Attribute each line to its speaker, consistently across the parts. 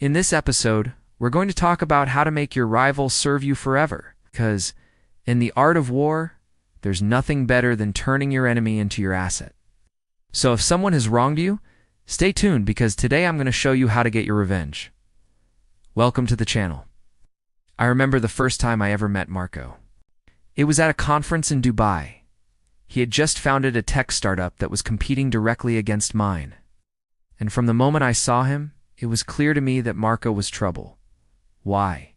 Speaker 1: In this episode, we're going to talk about how to make your rival serve you forever, because in the art of war, there's nothing better than turning your enemy into your asset. So if someone has wronged you, stay tuned because today I'm going to show you how to get your revenge. Welcome to the channel. I remember the first time I ever met Marco. It was at a conference in Dubai. He had just founded a tech startup that was competing directly against mine. And from the moment I saw him, it was clear to me that Marco was trouble. Why?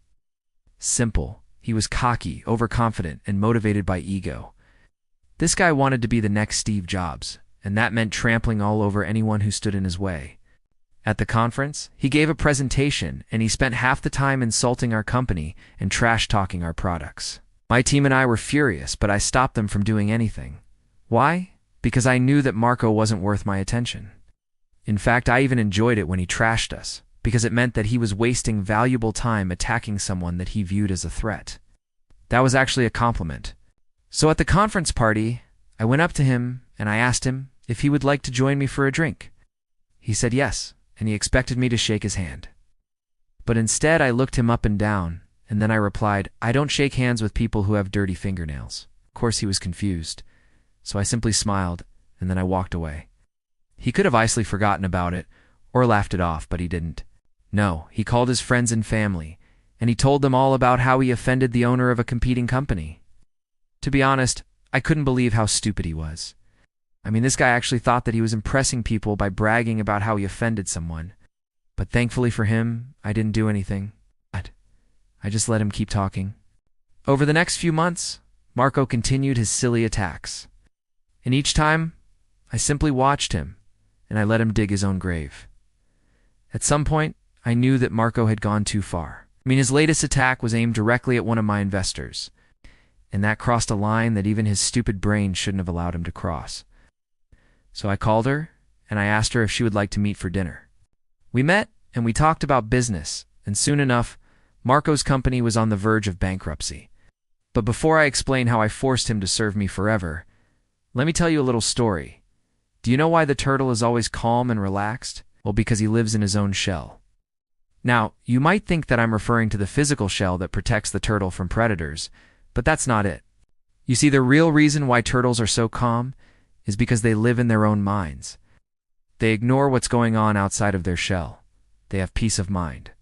Speaker 1: Simple. He was cocky, overconfident, and motivated by ego. This guy wanted to be the next Steve Jobs, and that meant trampling all over anyone who stood in his way. At the conference, he gave a presentation, and he spent half the time insulting our company and trash-talking our products. My team and I were furious, but I stopped them from doing anything. Why? Because I knew that Marco wasn't worth my attention. In fact, I even enjoyed it when he trashed us, because it meant that he was wasting valuable time attacking someone that he viewed as a threat. That was actually a compliment. So at the conference party, I went up to him and I asked him if he would like to join me for a drink. He said yes, and he expected me to shake his hand. But instead, I looked him up and down, and then I replied, "I don't shake hands with people who have dirty fingernails." Of course, he was confused, so I simply smiled, and then I walked away. He could have easily forgotten about it or laughed it off, but he didn't. No, he called his friends and family, and he told them all about how he offended the owner of a competing company. To be honest, I couldn't believe how stupid he was. I mean, this guy actually thought that he was impressing people by bragging about how he offended someone. But thankfully for him, I didn't do anything. I just let him keep talking. Over the next few months, Marco continued his silly attacks. And each time, I simply watched him, and I let him dig his own grave. At some point, I knew that Marco had gone too far. I mean, his latest attack was aimed directly at one of my investors, and that crossed a line that even his stupid brain shouldn't have allowed him to cross. So I called her, and I asked her if she would like to meet for dinner. We met, and we talked about business, and soon enough, Marco's company was on the verge of bankruptcy. But before I explain how I forced him to serve me forever, let me tell you a little story. Do you know why the turtle is always calm and relaxed? Well, because he lives in his own shell. Now, you might think that I'm referring to the physical shell that protects the turtle from predators, but that's not it. You see, the real reason why turtles are so calm is because they live in their own minds. They ignore what's going on outside of their shell. They have peace of mind.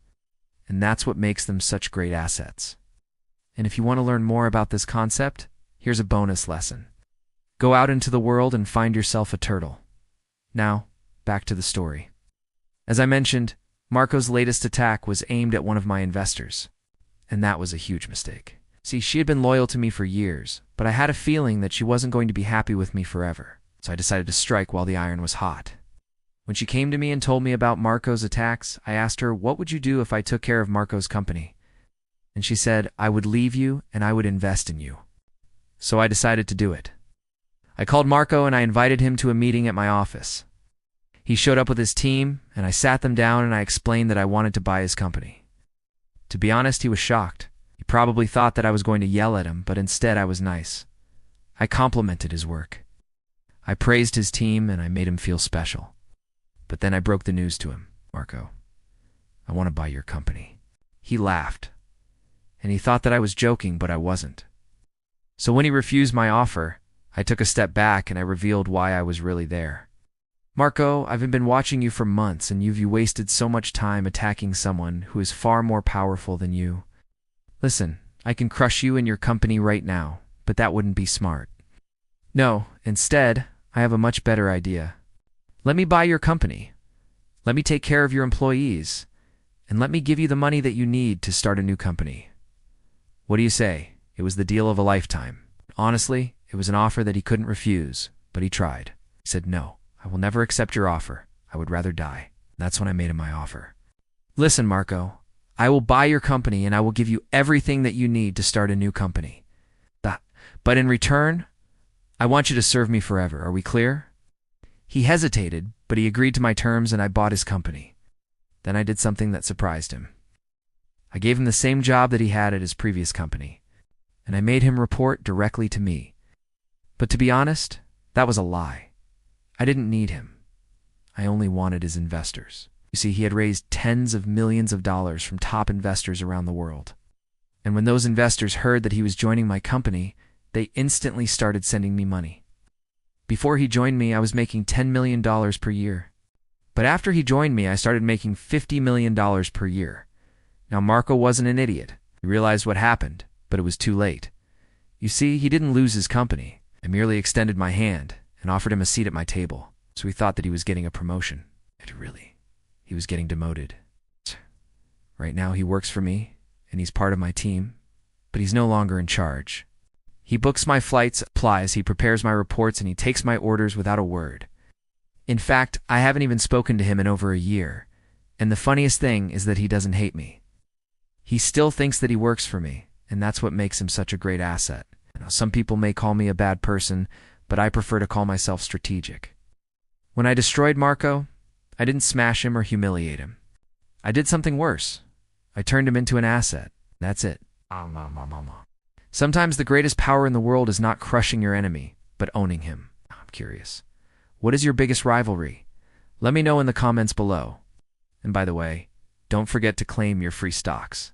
Speaker 1: And that's what makes them such great assets. And if you want to learn more about this concept, here's a bonus lesson. Go out into the world and find yourself a turtle. Now, back to the story. As I mentioned, Marco's latest attack was aimed at one of my investors. And that was a huge mistake. See, she had been loyal to me for years, but I had a feeling that she wasn't going to be happy with me forever. So I decided to strike while the iron was hot. When she came to me and told me about Marco's attacks, I asked her, "What would you do if I took care of Marco's company?" And she said, "I would leave you and I would invest in you." So I decided to do it. I called Marco and I invited him to a meeting at my office. He showed up with his team, and I sat them down and I explained that I wanted to buy his company. To be honest, he was shocked. He probably thought that I was going to yell at him, but instead I was nice. I complimented his work. I praised his team and I made him feel special. But then I broke the news to him. "Marco, I want to buy your company." He laughed, and he thought that I was joking, but I wasn't. So when he refused my offer, I took a step back and I revealed why I was really there. "Marco, I've been watching you for months and you've wasted so much time attacking someone who is far more powerful than you. Listen, I can crush you and your company right now, but that wouldn't be smart. No, instead, I have a much better idea. Let me buy your company. Let me take care of your employees, and let me give you the money that you need to start a new company." What do you say? It was the deal of a lifetime. Honestly, it was an offer that he couldn't refuse, but he tried. He said, "No, I will never accept your offer. I would rather die." That's when I made him my offer. "Listen, Marco, I will buy your company and I will give you everything that you need to start a new company. But in return, I want you to serve me forever. Are we clear?" He hesitated, but he agreed to my terms and I bought his company. Then I did something that surprised him. I gave him the same job that he had at his previous company, and I made him report directly to me. But to be honest, that was a lie. I didn't need him. I only wanted his investors. You see, he had raised tens of millions of dollars from top investors around the world. And when those investors heard that he was joining my company, they instantly started sending me money. Before he joined me, I was making $10 million per year. But after he joined me, I started making $50 million per year. Now, Marco wasn't an idiot. He realized what happened, but it was too late. You see, he didn't lose his company. I merely extended my hand and offered him a seat at my table, so he thought that he was getting a promotion. And really, he was getting demoted. Right now, he works for me, and he's part of my team, but he's no longer in charge. He books my flights, applies, he prepares my reports, and he takes my orders without a word. In fact, I haven't even spoken to him in over a year, and the funniest thing is that he doesn't hate me. He still thinks that he works for me, and that's what makes him such a great asset. Now, some people may call me a bad person, but I prefer to call myself strategic. When I destroyed Marco, I didn't smash him or humiliate him. I did something worse. I turned him into an asset. That's it. Sometimes the greatest power in the world is not crushing your enemy, but owning him. I'm curious. What is your biggest rivalry? Let me know in the comments below. And by the way, don't forget to claim your free stocks.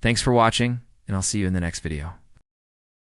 Speaker 1: Thanks for watching, and I'll see you in the next video.